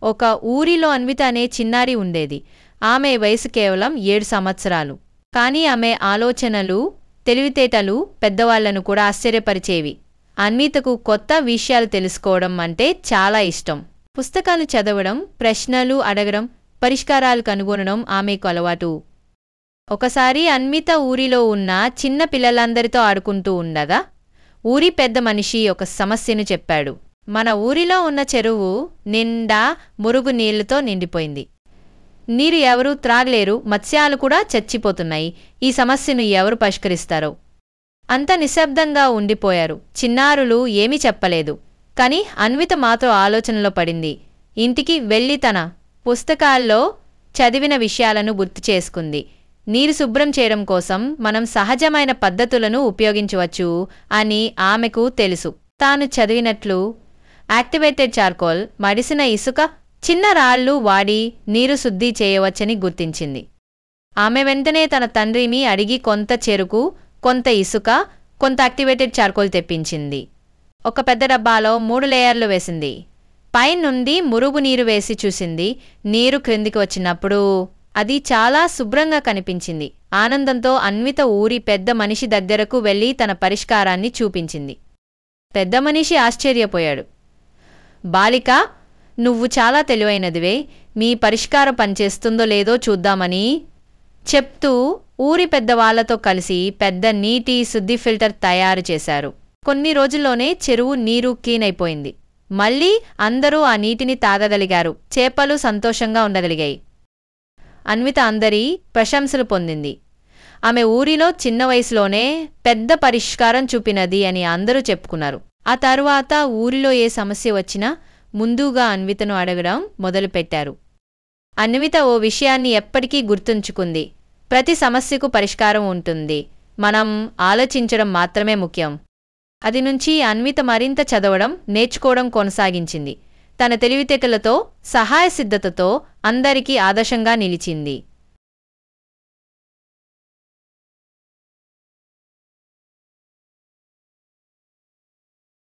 ఒక ఊరిలో అన్విత అనే చిన్నారి ఉండేది. ఆమె వయసు కేవలం 7 సంవత్సరాలు. కానీ ఆమె ఆలోచనలు, తెలివితేటలు పెద్దవాళ్లను కూడా ఆశ్చర్యపరిచేవి. అన్వితకు కొత్త విషయాలు తెలుసుకోవడం అంటే చాలా ఇష్టం. పుస్తకాలు చదవడం, ప్రశ్నలు అడగడం, పరిష్కారాలు కనుగొనడం ఆమెకు అలవాటు. ఒకసారి అన్విత ఊరిలో ఉన్న చిన్న పిల్లలందరితో ఆడుకుంటూ ఉండగా ఊరి పెద్ద మనిషి ఒక సమస్యను చెప్పాడు. మన ఊరిలో ఉన్న చెరువు నిండా మురుగు నీళ్లతో నిండిపోయింది. నీరు ఎవరూ త్రాగలేరు, మత్స్యాలు కూడా చచ్చిపోతున్నాయి. ఈ సమస్యను ఎవరు పరిష్కరిస్తారో? అంత నిశ్శబ్దంగా ఉండిపోయారు. చిన్నారులు ఏమీ చెప్పలేదు. కాని అన్విత మాత్రం ఆలోచనలో పడింది. ఇంటికి వెళ్ళి తన పుస్తకాల్లో చదివిన విషయాలను గుర్తు చేసుకుంది. నీరు శుభ్రం చేయడం కోసం మనం సహజమైన పద్ధతులను ఉపయోగించవచ్చు అని ఆమెకు తెలుసు. తాను చదివినట్లు యాక్టివేటెడ్ చార్కోల్, మడిసిన ఇసుక, చిన్న రాళ్లు వాడి నీరు శుద్ధి చేయవచ్చని గుర్తించింది. ఆమె వెంటనే తన తండ్రిని అడిగి కొంత చెరుకు, కొంత ఇసుక, కొంత యాక్టివేటెడ్ చార్కోల్ తెప్పించింది. ఒక పెద్ద డబ్బాలో 3 లేయర్లు వేసింది. పైనుండి మురుగు నీరు వేసి చూసింది. నీరు క్రిందికి వచ్చినప్పుడు అది చాలా శుభ్రంగా కనిపించింది. ఆనందంతో అన్విత ఊరి పెద్ద మనిషి దగ్గరకు వెళ్లి తన పరిష్కారాన్ని చూపించింది. పెద్ద మనిషి ఆశ్చర్యపోయాడు. బాలిక, నువ్వు చాలా తెలివైనదివే. మీ పరిష్కారం పనిచేస్తుందో లేదో చూద్దామని చెప్తూ ఊరి పెద్దవాళ్లతో కలిసి పెద్ద నీటి శుద్ధి ఫిల్టర్ తయారు చేశారు. కొన్ని రోజుల్లోనే చెరువు నీరు క్లీన్ అయిపోయింది. మళ్లీ అందరూ ఆ నీటిని తాగగలిగారు. చేపలు సంతోషంగా ఉండగలిగాయి. అన్విత అందరి ప్రశంసలు పొందింది. ఆమె ఊరిలో చిన్న వయసులోనే పెద్ద పరిష్కారం చూపినది అని అందరూ చెప్పుకున్నారు. ఆ తరువాత ఊరిలో ఏ సమస్య వచ్చినా ముందుగా అన్వితను అడగడం మొదలుపెట్టారు. అన్విత ఓ విషయాన్ని ఎప్పటికీ గుర్తుంచుకుంది. ప్రతి సమస్యకు పరిష్కారం ఉంటుంది, మనం ఆలోచించడం మాత్రమే ముఖ్యం. అది నుంచి అన్విత మరింత చదవడం, నేర్చుకోవడం కొనసాగించింది. తన తెలివితేటలతో, సహాయ సిద్ధతతో అందరికీ ఆదర్శంగా నిలిచింది.